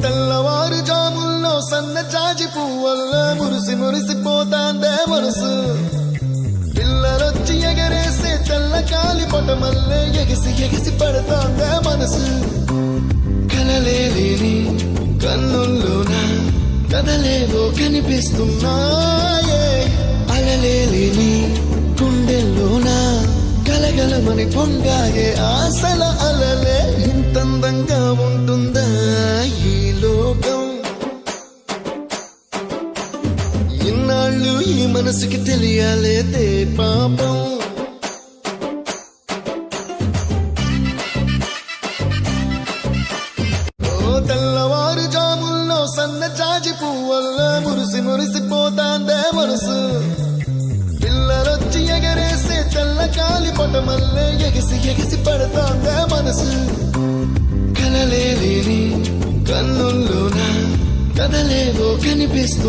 తెల్లవారు జాముల్లో సన్న జాజి పువ్వల్లా మురిసి మురిసిపోతాందే మనసు పిల్లలొచ్చి ఎగరేసే తెల్ల కాలి పొటమల్లే ఎగిసి ఎగిసి పడతాందే మనసు కలలేని కన్నుల్లోన కదలేవో కనిపిస్తున్నాయే అలలేని గుండెల్లోన గలగలమని పొంగాయే ఆశల అలలే ఇంతందంగా ఉంటుందా ఈ లోకం ఇన్నాళ్ళు ఈ మనసుకి తెలియాలేదే పాపం తెల్లవారు జాముల్లో సన్న జాజి పువ్వల్లా మురిసి మురిసిపోతాందే మనసు పిల్లలొచ్చి ఎగరేసే తెల్ల కాలి పొటమల్లే ఎగిసి ఎగిసి పడతాందే మనసు కలలేని కన్నుల్లోన కదలేవో కనిపిస్తుంది